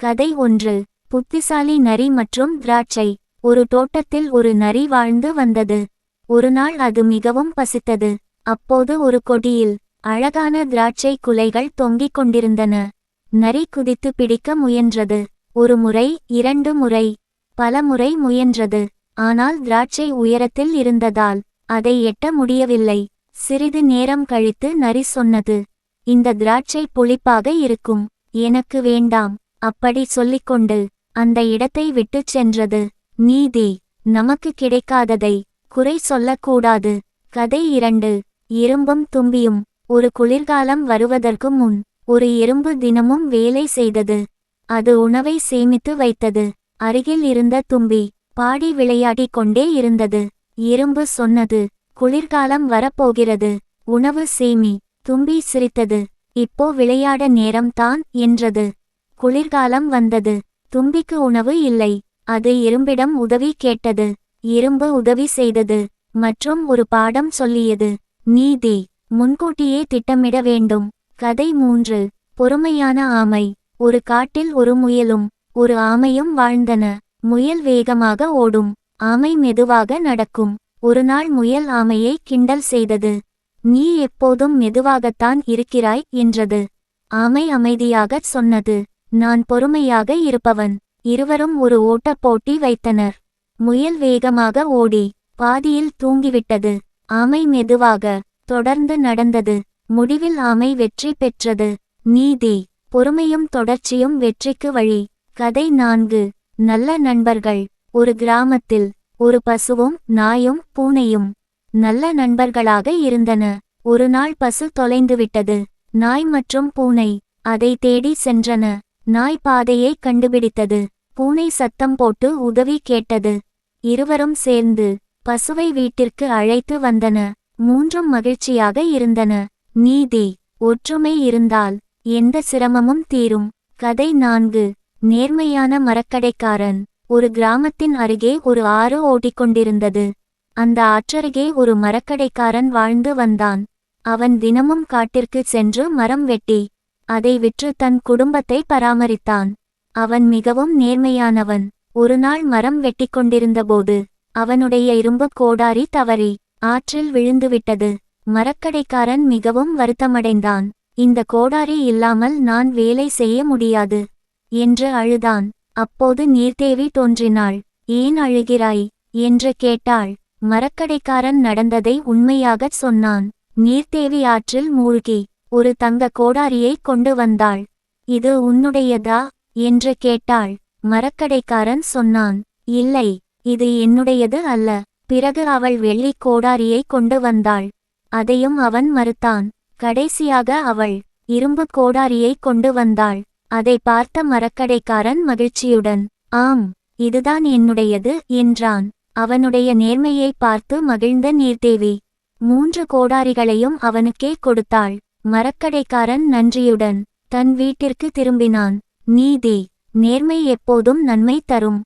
கதை 1. புத்திசாலி நரி மற்றும் திராட்சை. ஒரு தோட்டத்தில் ஒரு நரி வாழ்ந்து வந்தது. ஒருநாள் அது மிகவும் பசித்தது. அப்போது ஒரு கொடியில் அழகான திராட்சை குலைகள் தொங்கிக் கொண்டிருந்தன. நரி குதித்து பிடிக்க முயன்றது. ஒரு முறை, 2 முறை, பல முறை முயன்றது. ஆனால் திராட்சை உயரத்தில் இருந்ததால் அதை எட்ட முடியவில்லை. சிறிது நேரம் கழித்து நரி சொன்னது, இந்த திராட்சை புளிப்பாக இருக்கும், எனக்கு வேண்டாம். அப்படி சொல்லிக்கொண்டு அந்த இடத்தை விட்டுச் சென்றது. நீதி: நமக்கு கிடைக்காததை குறை சொல்லக்கூடாது. கதை 2. எறும்பும் தும்பியும். ஒரு குளிர்காலம் வருவதற்கு முன் ஒரு எறும்பு தினமும் வேலை செய்தது. அது உணவை சேமித்து வைத்தது. அருகில் இருந்த தும்பி பாடி விளையாடிக் கொண்டே இருந்தது. எறும்பு சொன்னது, குளிர்காலம் வரப்போகிறது, உணவு சேமி. தும்பி சிரித்தது, இப்போ விளையாட நேரம் தான் என்றது. குளிர்காலம் வந்தது. தும்பிக்கு உணவு இல்லை. அது எறும்பிடம் உதவி கேட்டது. எறும்பு உதவி செய்தது மற்றும் ஒரு பாடம் சொல்லியது. நீதி: முன்கூட்டியே திட்டமிட வேண்டும். கதை 3. பொறுமையான ஆமை. ஒரு காட்டில் ஒரு முயலும் ஒரு ஆமையும் வாழ்ந்தன. முயல் வேகமாக ஓடும், ஆமை மெதுவாக நடக்கும். ஒருநாள் முயல் ஆமையை கிண்டல் செய்தது. நீ எப்போதும் மெதுவாகத்தான் இருக்கிறாய் என்றது. ஆமை அமைதியாகச் சொன்னது, நான் பொறுமையாக இருப்பவன். இருவரும் ஒரு ஓட்டப் போட்டி வைத்தனர். முயல் வேகமாக ஓடி பாதியில் தூங்கிவிட்டது. ஆமை மெதுவாக தொடர்ந்து நடந்தது. முடிவில் ஆமை வெற்றி பெற்றது. நீதி: பொறுமையும் தொடர்ச்சியும் வெற்றிக்கு வழி. கதை 4. நல்ல நண்பர்கள். ஒரு கிராமத்தில் ஒரு பசுவும் நாயும் பூனையும் நல்ல நண்பர்களாக இருந்தன. ஒருநாள் பசு தொலைந்துவிட்டது. நாய் மற்றும் பூனை அதை தேடி சென்றன. நாய் பாதையை கண்டுபிடித்தது. பூனை சத்தம் போட்டு உதவி கேட்டது. இருவரும் சேர்ந்து பசுவை வீட்டிற்கு அழைத்து வந்தன. மூன்றும் மகிழ்ச்சியாக இருந்தன. நீதி: ஒற்றுமை இருந்தால் எந்த சிரமமும் தீரும். கதை 4. நேர்மையான மரக்கடைக்காரன். ஒரு கிராமத்தின் அருகே ஒரு ஆறு ஓடிக்கொண்டிருந்தது. அந்த ஆற்றருகே ஒரு மரக்கடைக்காரன் வாழ்ந்து வந்தான். அவன் தினமும் காட்டிற்கு சென்று மரம் வெட்டி அதை விற்று தன் குடும்பத்தை பராமரித்தான். அவன் மிகவும் நேர்மையானவன். ஒருநாள் மரம் வெட்டிக்கொண்டிருந்தபோது அவனுடைய இரும்பு கோடாரி தவறி ஆற்றில் விழுந்துவிட்டது. மரக்கடைக்காரன் மிகவும் வருத்தமடைந்தான். இந்த கோடாரி இல்லாமல் நான் வேலை செய்ய முடியாது என்று அழுதான். அப்போது நீர்த்தேவி தோன்றினாள். ஏன் அழுகிறாய் என்று கேட்டாள். மரக்கடைக்காரன் நடந்ததை உண்மையாகச் சொன்னான். நீர்த்தேவி ஆற்றில் மூழ்கி ஒரு தங்க கோடாரியை கொண்டு வந்தாள். இது உன்னுடையதா என்று கேட்டாள். மரக்கடைக்காரன் சொன்னான், இல்லை, இது என்னுடையது அல்ல. பிறகு அவள் வெள்ளி கோடாரியை கொண்டு வந்தாள். அதையும் அவன் மறுத்தான். கடைசியாக அவள் இரும்பு கோடாரியை கொண்டு வந்தாள். அதை பார்த்த மரக்கடைக்காரன் மகிழ்ச்சியுடன், ஆம், இதுதான் என்னுடையது என்றான். அவனுடைய நேர்மையை பார்த்து மகிழ்ந்த நீர்த்தேவி 3 கோடாரிகளையும் அவனுக்கே கொடுத்தாள். மரக்கடைக்காரன் நன்றியுடன் தன் வீட்டிற்கு திரும்பினான். நீதி: நேர்மை எப்போதும் நன்மை தரும்.